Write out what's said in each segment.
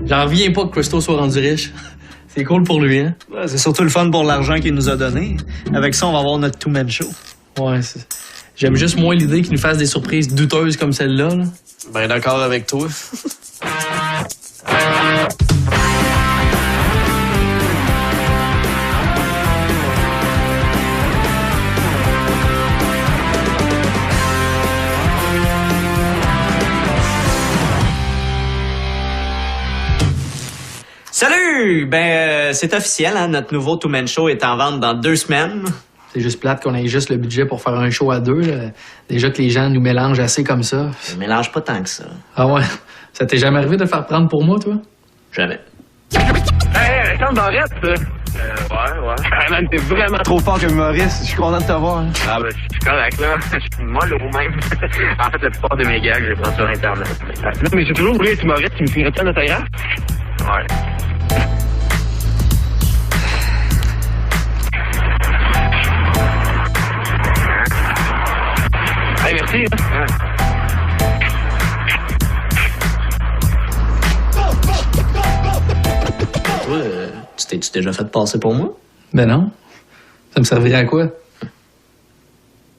J'en reviens pas que Christo soit rendu riche. C'est cool pour lui, hein? Ouais, c'est surtout le fun pour l'argent qu'il nous a donné. Avec ça, on va avoir notre two-man show. Ouais, j'aime juste moins l'idée qu'il nous fasse des surprises douteuses comme celle-là. Là. Ben d'accord avec toi. Salut! C'est officiel, hein? Notre nouveau two-man show est en vente dans 2 semaines. C'est juste plate qu'on ait juste le budget pour faire un show à 2. Là. Déjà que les gens nous mélangent assez comme ça. Je mélange pas tant que ça. Ah ouais? Ça t'est jamais arrivé de le faire prendre pour moi, toi? Jamais. Hey, Alexandre Barrette! Ouais. Man, t'es vraiment trop fort comme humoriste. Je suis content de te voir. Hein. Ah, ben, je suis correct, là. Je suis molle au même. En fait, la plupart de mes gags, je les prends sur Internet. Non, mais j'ai toujours voulu être humoriste. Tu me signerais-tu un autographe? Ouais. Hey, merci. Hein. Toi, tu t'es-tu déjà fait passer pour moi? Ben non. Ça me servirait à quoi?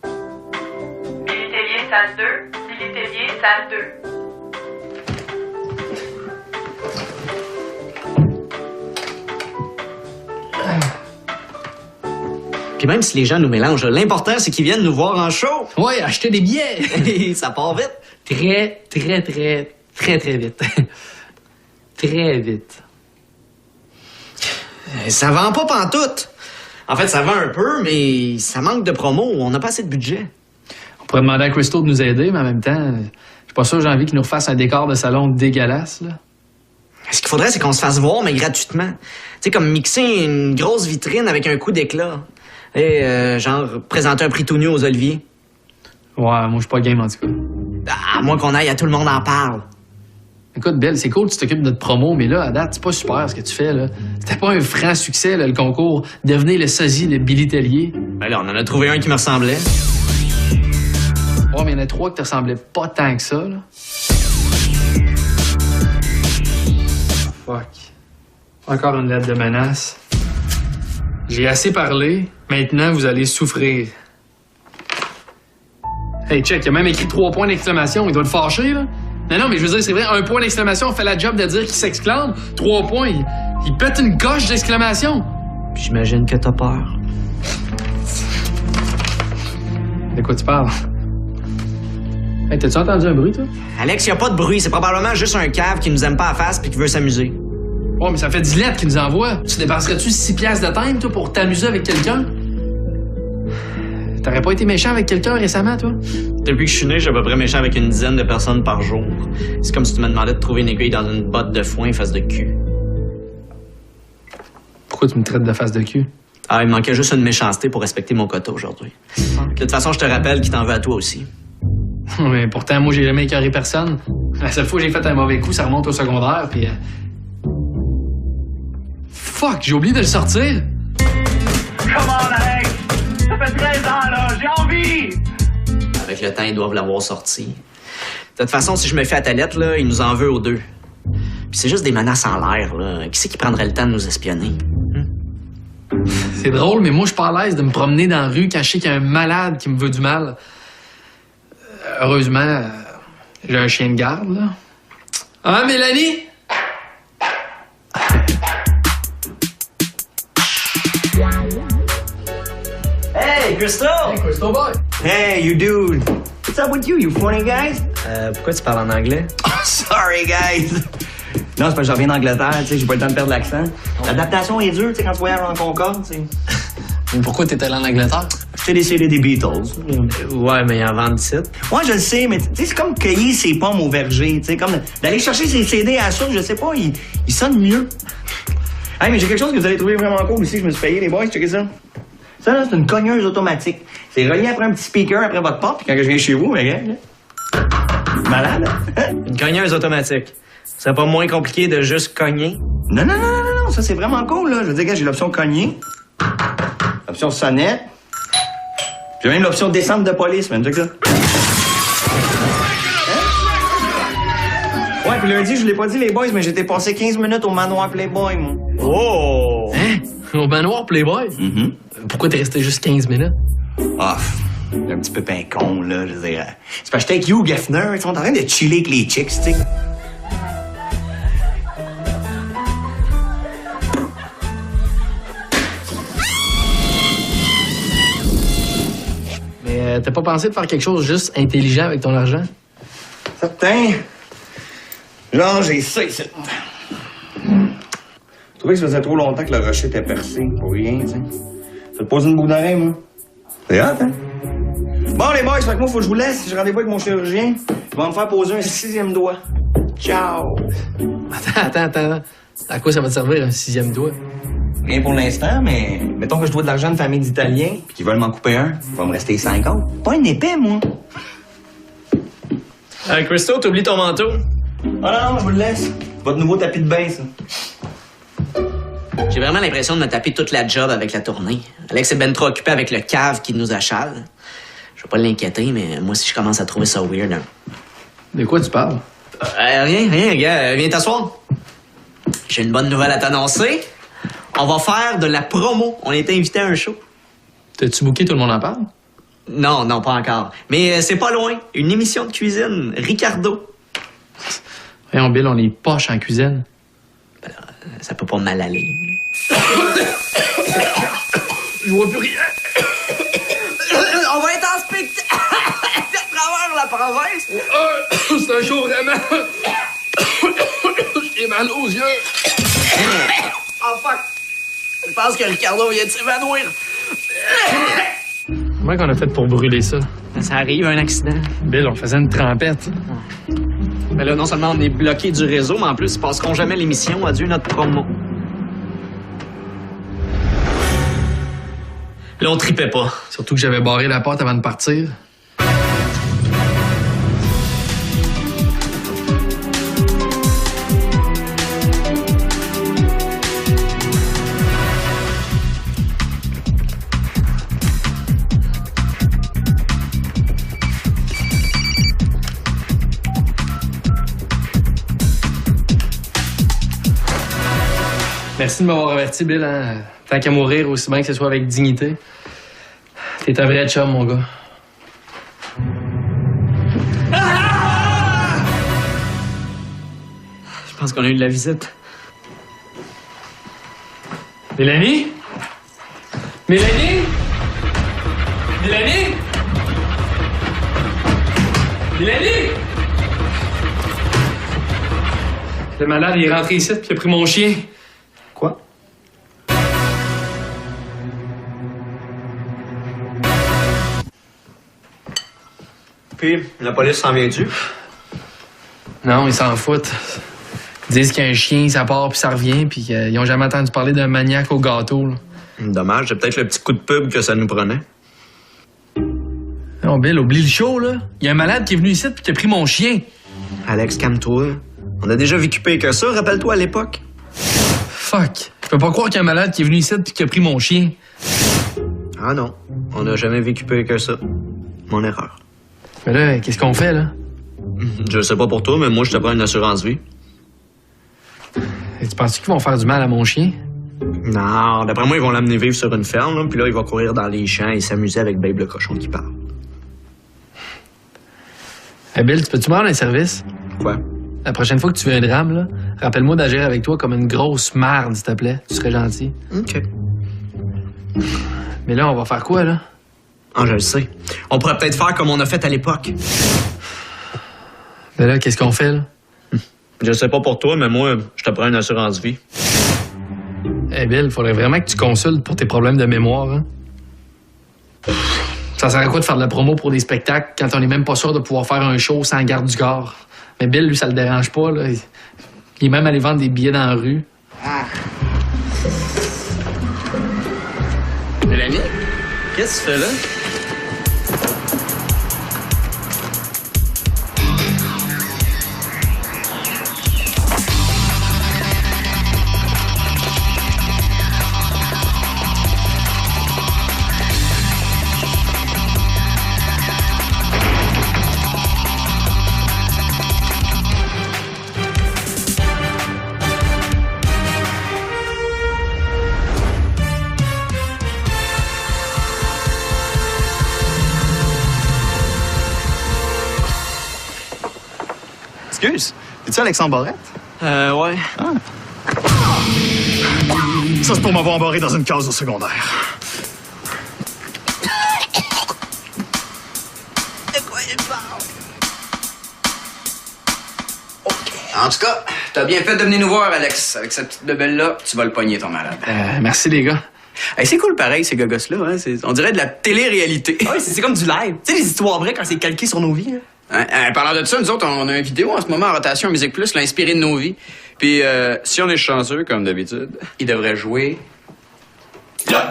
Billy Tellier, salle 2. Billy Tellier, salle 2. Puis même si les gens nous mélangent, l'important, c'est qu'ils viennent nous voir en show. Ouais, acheter des billets! Ça part vite. Très vite. Très vite. Ça vend pas pantoute. En fait, ça vend un peu, mais ça manque de promo. On n'a pas assez de budget. On pourrait demander à Christo de nous aider, mais en même temps, je suis pas sûr que j'ai envie qu'il nous refasse un décor de salon dégueulasse, là. Ce qu'il faudrait, c'est qu'on se fasse voir, mais gratuitement. Tu sais, comme mixer une grosse vitrine avec un coup d'éclat. Et genre, présenter un prix tout nu aux Oliviers. Ouais, moi, je suis pas game, en tout cas. À moins qu'on aille à Tout le monde en parle. Écoute, Belle, c'est cool que tu t'occupes de notre promo, mais là, à date, c'est pas super ce que tu fais, là. C'était pas un franc succès, là, le concours. Devenez le sosie de Billy Tellier. Ben là, on en a trouvé un qui me ressemblait. Ouais, mais il y en a 3 qui te ressemblaient pas tant que ça, là. Fuck. Encore une lettre de menace. J'ai assez parlé. Maintenant, vous allez souffrir. Hey, check, il a même écrit 3 points d'exclamation. Il doit te fâcher, là. Non, mais je veux dire, c'est vrai, 1 point d'exclamation fait la job de dire qu'il s'exclame. 3 points, il pète une coche d'exclamation. Puis j'imagine que t'as peur. De quoi tu parles? Hey, t'as-tu entendu un bruit, toi? Alex, y a pas de bruit. C'est probablement juste un cave qui nous aime pas à face puis qui veut s'amuser. Oh, mais ça fait 10 lettres qu'il nous envoie. Tu dépenserais-tu 6 piastres de time, toi, pour t'amuser avec quelqu'un? T'aurais pas été méchant avec quelqu'un récemment, toi? Depuis que je suis né, j'ai à peu près méchant avec une dizaine de personnes par jour. C'est comme si tu me demandais de trouver une aiguille dans une botte de foin face de cul. Pourquoi tu me traites de face de cul? Ah, il me manquait juste une méchanceté pour respecter mon quota aujourd'hui. De toute façon, je te rappelle qu'il t'en veut à toi aussi. Mais pourtant, moi, j'ai jamais écœuré personne. La seule fois que j'ai fait un mauvais coup, ça remonte au secondaire, puis... Fuck, j'ai oublié de le sortir! Come on, Alex! Ça fait 13 ans, là! J'ai envie! Avec le temps, ils doivent l'avoir sorti. De toute façon, si je me fie à ta lettre, là, il nous en veut aux 2. Puis c'est juste des menaces en l'air, là. Qui c'est qui prendrait le temps de nous espionner? C'est drôle, mais moi, je suis pas à l'aise de me promener dans la rue quand je sais qu'il y a un malade qui me veut du mal. Heureusement, j'ai un chien de garde, là. Ah, Mélanie? Hey, Christo! Hey, Christo boy! Hey, you dude! What's up with you, you funny guys? Pourquoi tu parles en anglais? Oh, sorry, guys! Non, c'est parce que je reviens d'Angleterre, tu sais, j'ai pas le temps de perdre l'accent. L'adaptation est dure, tu sais, quand tu voyages en Concorde, tu sais. Mais pourquoi t'es allé en Angleterre? J'étais des CD des Beatles. Ouais, mais ils en vendent ici. Ouais, je le sais, mais tu sais, c'est comme cueillir ses pommes au verger, tu sais, comme d'aller chercher ses CD à la source, je sais pas, ils sonnent mieux. Hey, mais j'ai quelque chose que vous allez trouver vraiment cool aussi, je me suis payé, les boys, checkez ça. Ça, là, c'est une cogneuse automatique. C'est relié après un petit speaker après votre porte, puis quand je viens chez vous, regarde, là. Malade, hein? Une cogneuse automatique. C'est pas moins compliqué de juste cogner? Non, ça c'est vraiment cool, là. Je veux dire, gars, j'ai l'option cogner, l'option sonnette, j'ai même l'option descente de police, man. Check ça. Hein? Ouais, puis lundi, je l'ai pas dit, les boys, mais j'étais passé 15 minutes au manoir Playboy, moi. Oh! Hein? Au manoir Playboy? Pourquoi t'es resté juste 15 minutes? Ah, un petit peu con, là, je veux dire. C'est parce que j'étais avec Hugh Geffner, ils sont en train de chiller avec les chicks, tu sais. Mais t'as pas pensé de faire quelque chose juste intelligent avec ton argent? Certain. Genre, j'ai ça ici. Je trouvais que ça faisait trop longtemps que le rocher était percé, pour rien, tu sais. Ça te pose une boucle d'oreille, moi. C'est hot, hein? Bon, les boys, fait que moi, faut que je vous laisse. J'ai rendez-vous avec mon chirurgien. Il va me faire poser un 6e doigt. Ciao! Attends. À quoi ça va te servir, un 6e doigt? Rien pour l'instant, mais mettons que je dois de l'argent à une famille d'Italiens, puis qu'ils veulent m'en couper un. Il va me rester 5 autres. Pas une épée, moi. Christo, t'oublies ton manteau? Ah non, je vous le laisse. Votre nouveau tapis de bain, ça. J'ai vraiment l'impression de me taper toute la job avec la tournée. Alex est ben trop occupé avec le cave qui nous achale. Je veux pas l'inquiéter, mais moi aussi, je commence à trouver ça weird. Hein. De quoi tu parles? Rien, gars. Viens t'asseoir. J'ai une bonne nouvelle à t'annoncer. On va faire de la promo. On est invité à un show. T'as-tu booké, tout le monde en parle? Non, pas encore. Mais c'est pas loin. Une émission de cuisine. Ricardo. Voyons, Bill, on est poche en cuisine. Ça peut pas mal aller. Je vois plus rien. On va être en spectacle à travers la province. C'est un show vraiment. J'ai mal aux yeux. Oh fuck. Je pense que Ricardo vient de s'évanouir. Comment qu'on a fait pour brûler ça? Ça arrive, un accident. Bill, on faisait une trempette. Mais là, non seulement on est bloqué du réseau, mais en plus, ils passeront jamais l'émission. Adieu notre promo. Là, on tripait pas. Surtout que j'avais barré la porte avant de partir. Merci de m'avoir averti, Bill. Hein? Tant qu'à mourir, aussi bien que ce soit avec dignité. T'es un vrai chum, mon gars. Je pense qu'on a eu de la visite. Mélanie? Mélanie? Mélanie? Mélanie? Le malade, il est rentré ici puis il a pris mon chien. Quoi? Puis, la police s'en vient-tu? Non, ils s'en foutent. Ils disent qu'il y a un chien, ça part puis ça revient, puis ils ont jamais entendu parler d'un maniaque au gâteau. Là. Dommage, c'est peut-être le petit coup de pub que ça nous prenait. Non, Bill, oublie le show, là. Il y a un malade qui est venu ici puis qui a pris mon chien. Alex, calme-toi. On a déjà vécu pire que ça, rappelle-toi à l'époque. Fuck. Je peux pas croire qu'il y a un malade qui est venu ici puis qui a pris mon chien. Ah non, on n'a jamais vécu pire que ça. Mon erreur. Mais là, qu'est-ce qu'on fait, là? Je sais pas pour toi, mais moi, je te prends une assurance vie. Et tu penses qu'ils vont faire du mal à mon chien? Non, d'après moi, ils vont l'amener vivre sur une ferme, là, puis là, il va courir dans les champs et s'amuser avec Babe le cochon qui parle. Hey Bill, tu peux-tu me rendre un service? Quoi? La prochaine fois que tu veux un drame, là, rappelle-moi d'agir avec toi comme une grosse merde, s'il te plaît. Tu serais gentil. OK. Mais là, on va faire quoi, là? Ah, je le sais. On pourrait peut-être faire comme on a fait à l'époque. Mais là, qu'est-ce qu'on fait, là? Je sais pas pour toi, mais moi, je te prends une assurance vie. Hey Bill, faudrait vraiment que tu consultes pour tes problèmes de mémoire, hein? Ça sert à quoi de faire de la promo pour des spectacles quand on est même pas sûr de pouvoir faire un show sans garde du corps? Mais Bill, lui, ça le dérange pas, là. Il est même allé vendre des billets dans la rue. Mélanie, qu'est-ce que tu fais là? Es-tu Alexandre Barrette? Ouais. Ça, c'est pour m'avoir embarré dans une case au secondaire. En tout cas, t'as bien fait de venir nous voir, Alex. Avec cette petite bebelle-là, tu vas le pogner, ton malade. Merci, les gars. Hey, c'est cool, pareil, ces gogos-là. Hein? On dirait de la télé-réalité. Ouais, c'est comme du live. Tu sais, les histoires vraies quand c'est calqué sur nos vies. Parlant de ça, nous autres, on a une vidéo en ce moment en rotation à Musique Plus, l'inspiré de nos vies. Puis, si on est chanceux, comme d'habitude, il devrait jouer là.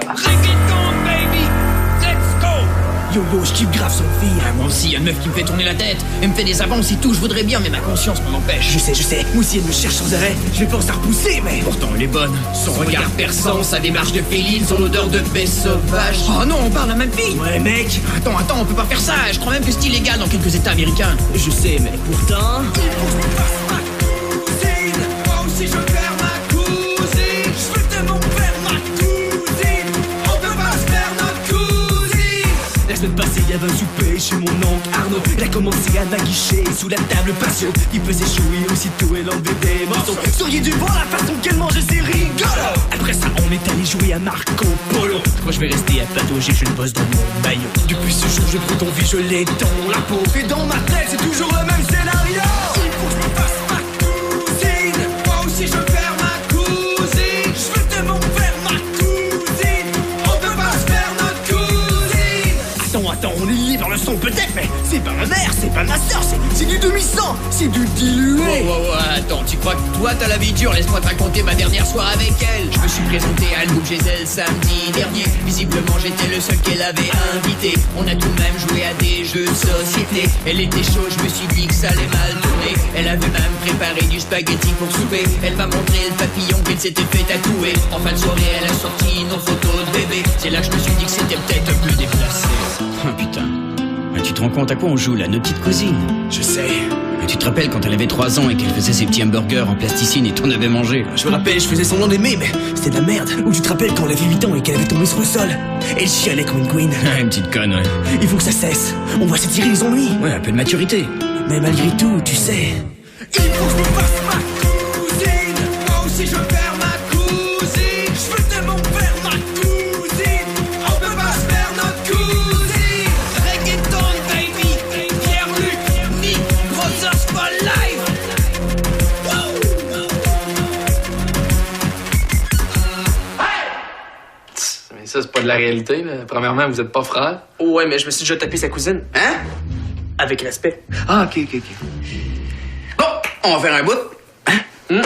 Yo, je kiffe grave son fille. Moi aussi, y a une meuf qui me fait tourner la tête. Elle me fait des avances et tout, je voudrais bien, mais ma conscience m'en empêche. Je sais. Moi aussi, elle me cherche sans arrêt. Je vais forcer à repousser, mais... Pourtant, elle est bonne. Son regard perçant, sa démarche de féline, son odeur de baie sauvage. Oh non, on parle à la même fille. Ouais, mec. Attends, on peut pas faire ça. Je crois même que c'est illégal dans quelques états américains. Je sais, mais pourtant... Il faut que je me fasse ma cousine. Moi aussi, je veux faire ma cousine. Je veux tellement faire ma cousine. On peut pas se faire notre cousine. La semaine passée, il y avait un souper chez mon oncle Arnaud. Elle a commencé à m'aguicher sous la table patio. Il faisait chouiller aussitôt, elle enlevait des morceaux. Seriez dû voir la façon qu'elle mangeait, c'est rigolo. Après ça, on est allé jouer à Marco Polo. Moi, je vais rester à patauger, je ne bosse dans mon maillot. Depuis ce jour, je prends ton vie, je l'ai dans la peau. Et dans ma tête, c'est toujours le même scénario. Il faut que je me fasse ma cousine. Moi aussi, je veux faire ma cousine. Je veux tellement faire ma cousine. On peut pas se faire notre cousine. Attends, on est lié par le son peut-être, mais c'est pas ma mère, c'est pas ma soeur, c'est du demi-sang, c'est du dilué. Attends, tu crois que toi t'as la vie dure? Laisse-moi te raconter ma dernière soirée avec elle. Je me suis présenté à Lou Giselle samedi dernier. Visiblement j'étais le seul qu'elle avait invité. On a tout de même joué à des jeux de société. Elle était chaude, je me suis dit que ça allait mal tourner. Elle avait même préparé du spaghetti pour souper. Elle m'a montré le papillon qu'elle s'était fait tatouer. En fin de soirée elle a sorti nos photos de bébé. C'est là que je me suis dit que c'était peut-être un peu déplacé. Oh putain. Tu te rends compte à quoi on joue là, nos petites cousines? Je sais. Tu te rappelles quand elle avait 3 ans et qu'elle faisait ses petits hamburgers en plasticine et t'en avais mangé? Je me rappelle, je faisais son nom d'aimer, mais c'était de la merde. Ou tu te rappelles quand elle avait 8 ans et qu'elle avait tombé sur le sol? Elle chialait comme une queen. Une petite conne, ouais. Il faut que ça cesse. On va s'étirer les ennuis. Ouais, un peu de maturité. Mais malgré tout, tu sais... Il faut que je me fasse ma cousine. Moi aussi je veux faire ma cousine. Je veux tellement faire ma cousine. On peut pas se faire notre cousine. Reggaeton, baby. Pierre-Luc, Nick, Brothers for life. Mais ça, c'est pas de la réalité, là. Premièrement, vous êtes pas frères. Ouais, mais je me suis déjà tapé sa cousine. Hein? Avec respect. Ah, OK. Bon, on va faire un bout. Hein?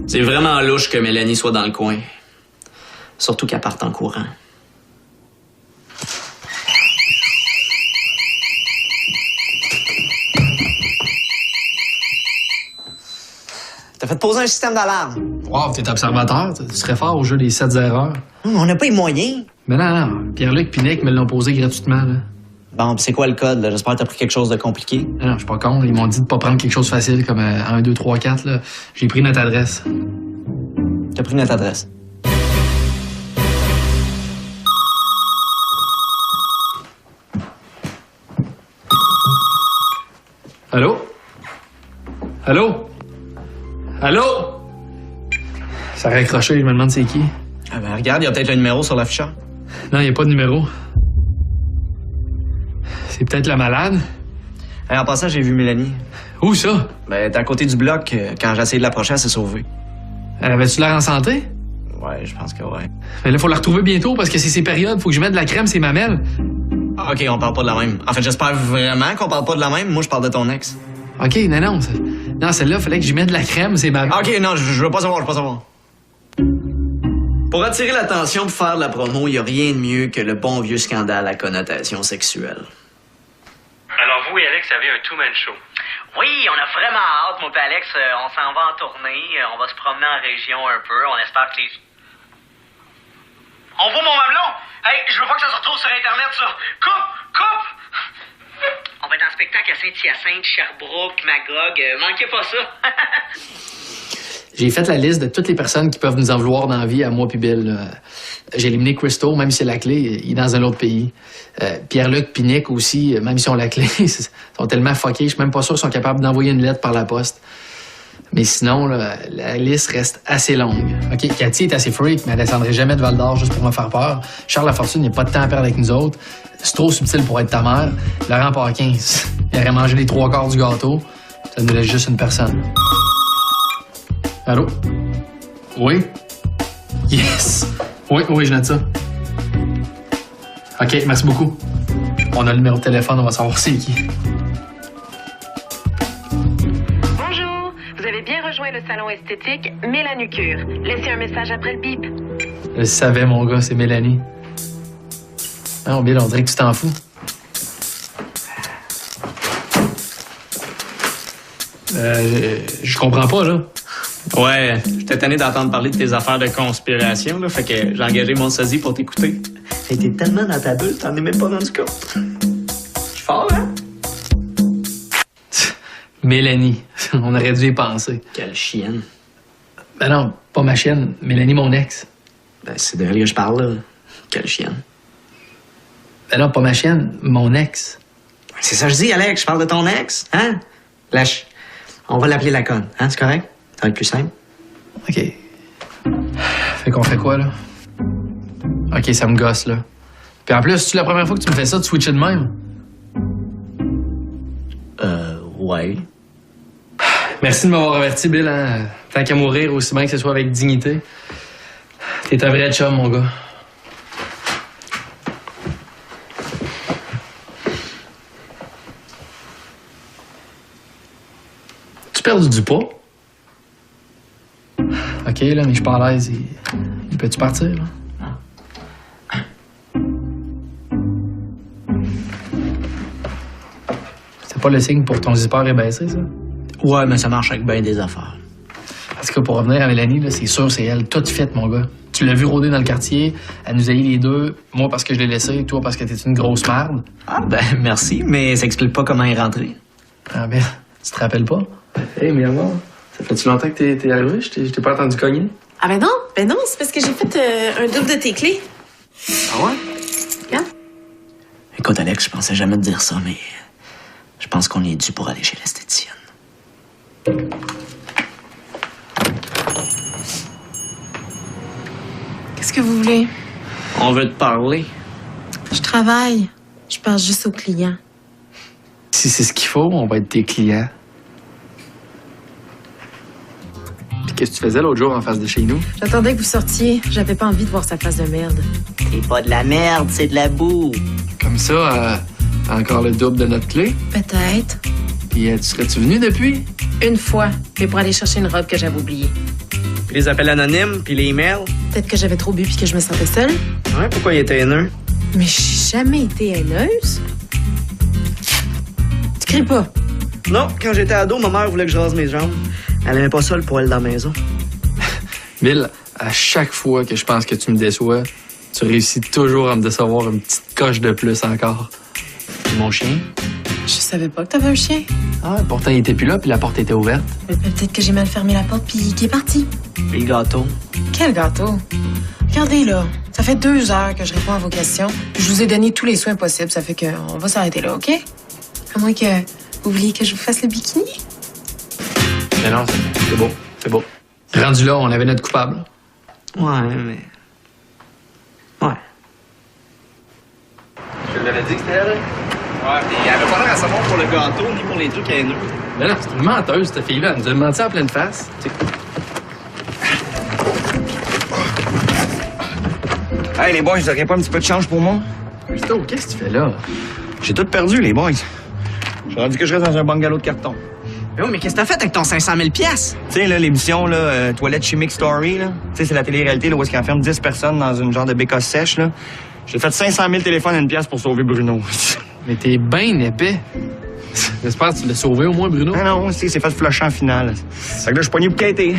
C'est vraiment louche que Mélanie soit dans le coin. Surtout qu'elle parte en courant. T'as fait poser un système d'alarme. Wow, t'es observateur. Tu serais fort au jeu des 7 erreurs. On n'a pas les moyens. Mais non, Pierre-Luc et Nick me l'ont posé gratuitement, là. Bon, pis c'est quoi le code, là? J'espère que t'as pris quelque chose de compliqué. Non, je suis pas con. Ils m'ont dit de pas prendre quelque chose de facile comme 1, 2, 3, 4, là. J'ai pris notre adresse. T'as pris notre adresse. Allô? Allô? Allô? Ça a raccroché, je me demande c'est qui. Ah ben regarde, il y a peut-être le numéro sur l'afficheur. Non, y a pas de numéro. C'est peut-être la malade. Hey, en passant, j'ai vu Mélanie. Où ça? Ben, t'es à côté du bloc. Quand j'ai essayé de l'approcher, elle s'est sauvée. Elle avait-tu l'air en santé? Ouais, je pense que ouais. Mais là, faut la retrouver bientôt parce que c'est ses périodes. Faut que je mette de la crème, ses mamelles. Ah, OK, on parle pas de la même. En fait, j'espère vraiment qu'on parle pas de la même. Moi, je parle de ton ex. OK, non. Non, celle-là, fallait que je mette de la crème, ses mamelles. OK, non, je veux pas savoir, Pour attirer l'attention pour faire de la promo, il y a rien de mieux que le bon vieux scandale à connotation sexuelle. Alors vous et Alex avez un two-man show. Oui, on a vraiment hâte, moi et Alex, on s'en va en tournée, on va se promener en région un peu, on espère que les... On voit mon mamelon! Hey, je veux pas que ça se retrouve sur Internet, ça! Coupe! On va être en spectacle à Saint-Hyacinthe, Sherbrooke, Magog, manquez pas ça! J'ai fait la liste de toutes les personnes qui peuvent nous en vouloir dans la vie, à moi puis Bill. J'ai éliminé Christo, même si la clé, il est dans un autre pays. Pierre-Luc puis Nick aussi, même si on la clé, ils sont tellement fuckés, je suis même pas sûr qu'ils sont capables d'envoyer une lettre par la poste. Mais sinon, là, la liste reste assez longue. OK, Cathy est assez freak, mais elle descendrait jamais de Val-d'Or juste pour me faire peur. Charles Lafortune, il n'y a pas de temps à perdre avec nous autres. C'est trop subtil pour être ta mère. Laurent Paquin, il aurait mangé les 3/4 du gâteau. Ça nous laisse juste une personne. Allô? Oui? Yes! Oui, je note ça. OK, merci beaucoup. On a le numéro de téléphone, on va savoir c'est qui. Bonjour, vous avez bien rejoint le salon esthétique Mélanucure. Laissez un message après le bip. Je savais, mon gars, c'est Mélanie. Non, Bill, on dirait que tu t'en fous. Je comprends pas, là. Ouais, j'étais tanné d'entendre parler de tes affaires de conspiration, là, fait que j'ai engagé mon sosie pour t'écouter. Hey, t'es tellement dans ta bulle, t'en es même pas rendu compte. Je suis fort, hein? Mélanie, on aurait dû y penser. Quelle chienne. Ben non, pas ma chienne, Mélanie, mon ex. Ben, c'est de elle que je parle, là. Quelle chienne. Ben non, pas ma chienne, mon ex. C'est ça que je dis, Alex, je parle de ton ex, hein? Lâche. On va l'appeler la conne, hein, c'est correct? Ça va être plus simple. OK. Fait qu'on fait quoi, là? OK, ça me gosse, là. Puis en plus, c'est la première fois que tu me fais ça, de switcher de même? Ouais. Merci de m'avoir averti, Bill, hein? Tant qu'à mourir, aussi bien que ce soit avec dignité. T'es un vrai chum, mon gars. Tu perds du poids? OK, là, mais je suis pas à l'aise. Il peut-tu partir, là? C'est pas le signe pour ton zipper est baissé, ça? Ouais, mais ça marche avec bien des affaires. Parce que pour revenir à Mélanie, là, c'est sûr, c'est elle. Tout fait, mon gars. Tu l'as vu rôder dans le quartier, elle nous a eu les deux. Moi parce que je l'ai laissé, toi parce que t'es une grosse merde. Ah, ben, merci, mais ça explique pas comment elle est rentrée. Ah, ben, tu te rappelles pas? Hey, mais avant, ça fait-tu longtemps que t'es arrivé? Je t'ai pas entendu cogner. Ah ben non, c'est parce que j'ai fait un double de tes clés. Ah ouais? Regarde. Écoute, Alex, je pensais jamais te dire ça, mais je pense qu'on est dû pour aller chez l'esthéticienne. Qu'est-ce que vous voulez? On veut te parler. Je travaille. Je pense juste aux clients. Si c'est ce qu'il faut, on va être tes clients. Puis qu'est-ce que tu faisais l'autre jour en face de chez nous? J'attendais que vous sortiez. J'avais pas envie de voir sa face de merde. C'est pas de la merde, c'est de la boue. Comme ça, encore le double de notre clé? Peut-être. Puis tu serais-tu venu depuis? Une fois, mais pour aller chercher une robe que j'avais oubliée. Puis les appels anonymes, puis les emails. Peut-être que j'avais trop bu puis que je me sentais seule. Ouais, pourquoi il était haineux? Mais j'ai jamais été haineuse. Tu cries pas? Non, quand j'étais ado, ma mère voulait que je rase mes jambes. Elle aimait pas ça, le poil dans la maison. Bill, à chaque fois que je pense que tu me déçois, tu réussis toujours à me décevoir une petite coche de plus encore. Mon chien? Je savais pas que t'avais un chien. Ah, pourtant, il était plus là, puis la porte était ouverte. Mais peut-être que j'ai mal fermé la porte puis qu'il est parti. Puis le gâteau. Quel gâteau? Regardez, là. Ça fait 2 heures que je réponds à vos questions. Puis je vous ai donné tous les soins possibles. Ça fait qu'on va s'arrêter là, OK? À moins que vous vouliez que je vous fasse le bikini. Mais non, c'est beau. C'est beau. Rendu là, on avait notre coupable. Ouais, mais... Ouais. Je l'avais dit que c'était elle. Ouais, puis elle avait pas l'air à savoir pour le gâteau ni pour les trucs haineux. Mais non, c'est une menteuse, cette fille-là. Elle nous a menti en pleine face. Hey, les boys, vous auriez pas un petit peu de change pour moi? Christo, qu'est-ce que tu fais là? J'ai tout perdu, les boys. J'ai rendu que je reste dans un bungalow de carton. Mais oui, mais qu'est-ce que t'as fait avec ton 500 000 $? Tu sais, là, l'émission, là, Toilette Chimique Story, là. Tu sais, c'est la télé-réalité, là, où est-ce qu'ils enferment 10 personnes dans une genre de bécasse sèche, là. J'ai fait 500 000 téléphones à une pièce pour sauver Bruno. Mais t'es bien épais. J'espère que tu l'as sauvé au moins, Bruno. Ah non, c'est fait flusher en finale. C'est que là, je suis pogné pour quêter.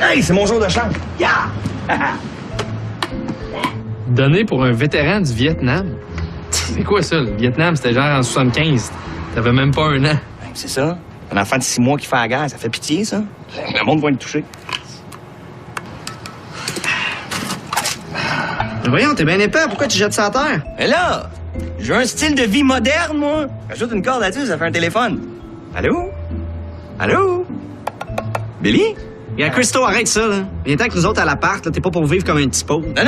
Hey, c'est mon jour de chance. Yeah! Donné pour un vétéran du Vietnam. C'est quoi ça? Le Vietnam, c'était genre en 75. T'avais même pas 1 an. C'est ça. Un enfant de 6 mois qui fait la guerre, ça fait pitié, ça. Le monde va être touché. voyons, t'es bien épais. Pourquoi tu jettes ça à terre? Mais là, j'ai un style de vie moderne, moi. Ajoute une corde là-dessus, ça fait un téléphone. Allô? Allô? Billy? Bien, Christo, arrête ça, là. Viens avec nous autres à l'appart, là. T'es pas pour vivre comme un petit pauvre. Non!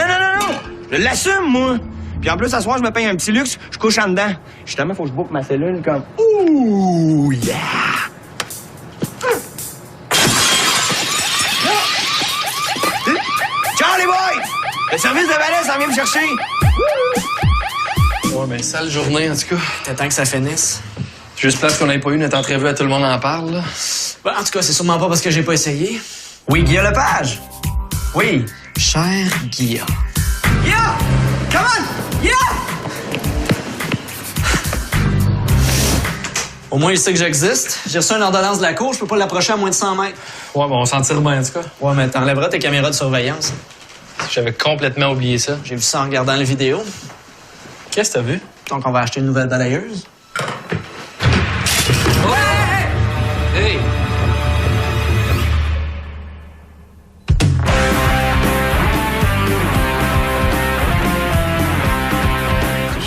Je l'assume, moi. Puis en plus, ce soir, je me paye un petit luxe, je couche en dedans. Justement, faut que je boucle ma cellule comme... Ouh, yeah! Ciao, les boys! Le service de balai s'en vient me chercher. Ouais, ben, sale journée, en tout cas. T'attends que ça finisse. Juste place qu'on n'ait pas eu notre entrevue à Tout le monde en parle, là. Ben, en tout cas, c'est sûrement pas parce que j'ai pas essayé. Oui, Guilla Lepage. Oui. Cher Guilla. Yeah! Come on! Yeah! Au moins, il sait que j'existe. J'ai reçu une ordonnance de la cour, je peux pas l'approcher à moins de 100 mètres. Ouais, bon, on s'en tire bien, en tout cas. Ouais, mais t'enlèveras tes caméras de surveillance. J'avais complètement oublié ça. J'ai vu ça en regardant la vidéo. Qu'est-ce que t'as vu? Donc, on va acheter une nouvelle balayeuse. Hey!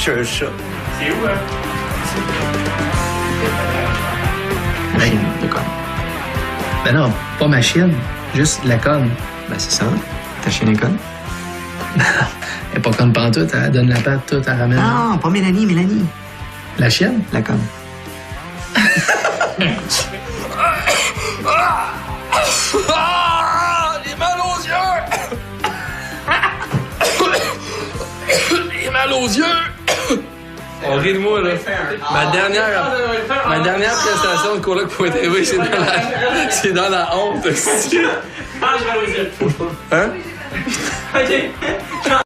C'est ça. C'est où, hein? La chienne de conne. Ben non, pas ma chienne, juste la conne. Ben, c'est ça. Ta chienne est conne. Elle est pas conne pantoute, elle donne la patte toute, elle ramène. Non, pas Mélanie, Mélanie. La chienne? La conne. J'ai mal aux yeux! J'ai mal aux yeux! On rit de moi, là. Ma dernière prestation de coloc pour TV, c'est dans la honte. Ah, je vais aux yeux. Hein? OK.